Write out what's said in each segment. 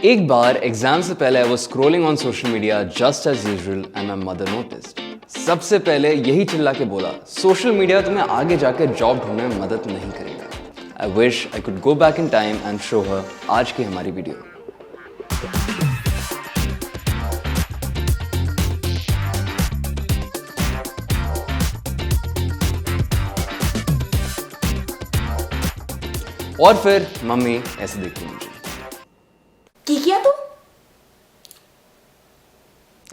एक बार एग्जाम से पहले I was scrolling on social media just as usual and my mother noticed. सबसे पहले यही चिल्ला के बोला, सोशल मीडिया तुम्हें आगे जाकर जॉब ढूंढने में मदद नहीं करेगा। I wish I could go back in time and show her आज की हमारी वीडियो। और फिर मम्मी ऐसे देखती मुझे। किया तू?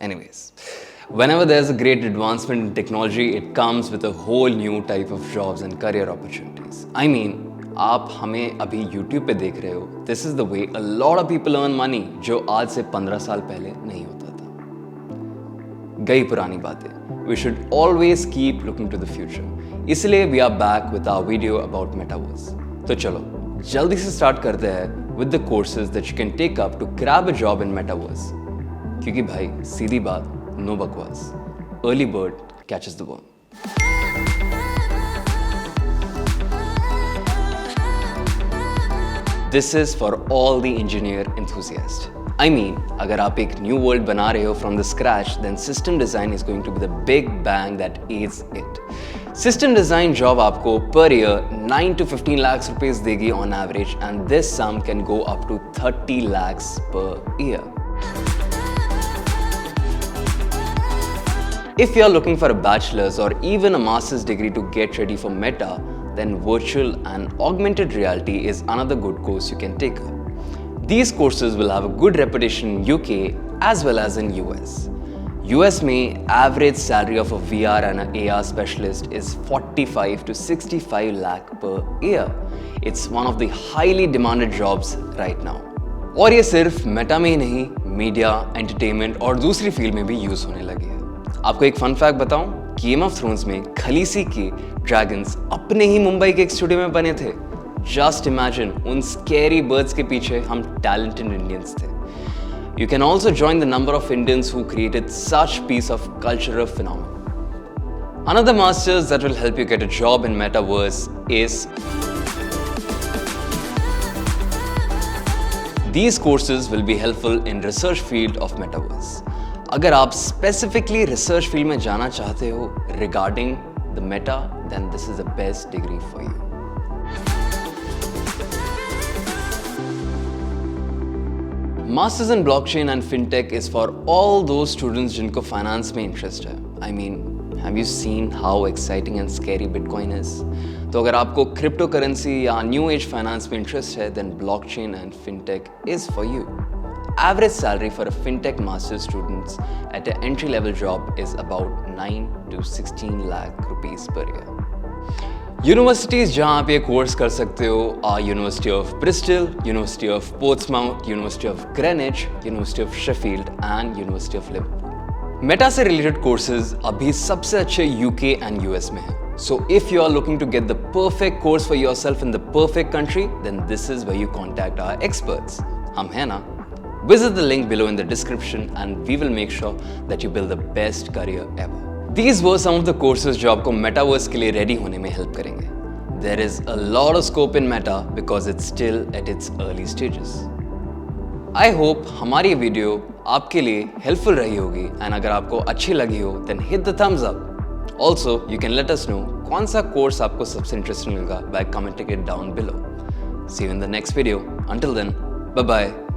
Anyways, whenever there's a great advancement in technology, it comes with a whole new type of jobs and career opportunities. I mean, आप हमें अभी YouTube पे देख रहे हो. This is the way a lot of people earn money, जो आज से 15 साल पहले नहीं होता था। गई पुरानी बातें. We should always keep looking to the future. इसलिए we are back with our video about metaverse. तो चलो जल्दी से स्टार्ट करते हैं with the courses that you can take up to grab a job in metaverse. क्योंकि भाई सीधी बात, no बकवास. Early bird catches the worm. This is for all the engineer enthusiasts. I mean, अगर आप एक new world बना रहे हो from the scratch, then system design is going to be the big bang that aids it. System design job आपको per year 9 to 15 lakhs rupees देगी on average, and this sum can go up to 30 lakhs per year. If you are looking for a bachelor's or even a master's degree to get ready for Meta, then virtual and augmented reality is another good course you can take up. These courses will have a good reputation in UK as well as in US. US में average salary of a VR and an AR specialist is 45 to 65 lakh per year. It's one of the highly demanded jobs right now. और ये सिर्फ Meta में ही नहीं, media, entertainment और दूसरी field में भी यूज होने लगे हैं। आपको एक फन फैक्ट बताऊं, गेम ऑफ थ्रोन्स में खलीसी के ड्रैगन्स अपने ही मुंबई के एक स्टूडियो में बने थे। जस्ट इमेजिन, उन स्कैरी बर्ड्स के पीछे हम टैलेंटेड इंडियंस थे। You can also join the number of Indians who created such piece of cultural phenomenon. Another masters that will help you get a job in metaverse is these courses will be helpful in research field of metaverse. अगर आप specifically research field में जाना चाहते हो regarding the meta, then this is the best degree for you. Masters in blockchain and fintech is for all those students जिनको finance में interest है. I mean, have you seen how exciting and scary Bitcoin is? तो अगर आपको cryptocurrency या new age finance में interest है, then blockchain and fintech is for you. Average salary for a fintech master's students at an entry level job is about 9 to 16 lakh rupees per year. Universities जहाँ आप ये course कर सकते हो are University of Bristol, University of Portsmouth, University of Greenwich, University of Sheffield and University of Liverpool. Meta से related courses अभी सबसे अच्छे यूके एंड यूएस में हैं। So if you are looking to get the perfect course for yourself in the perfect country, then this is where you contact our experts. हम हैं ना? Visit the link below in the description and we will make sure that you build the best career ever. These were some of the courses जो आपको Metaverse के लिए ready होने में help करेंगे. There is a lot of scope in Meta because it's still at its early stages. I hope हमारी video आपके लिए helpful रही होगी and अगर आपको अच्छी लगी हो then hit the thumbs up. Also, you can let us know कौन सा course आपको सबसे interesting लगा by commenting it down below. See you in the next video. Until then, bye bye.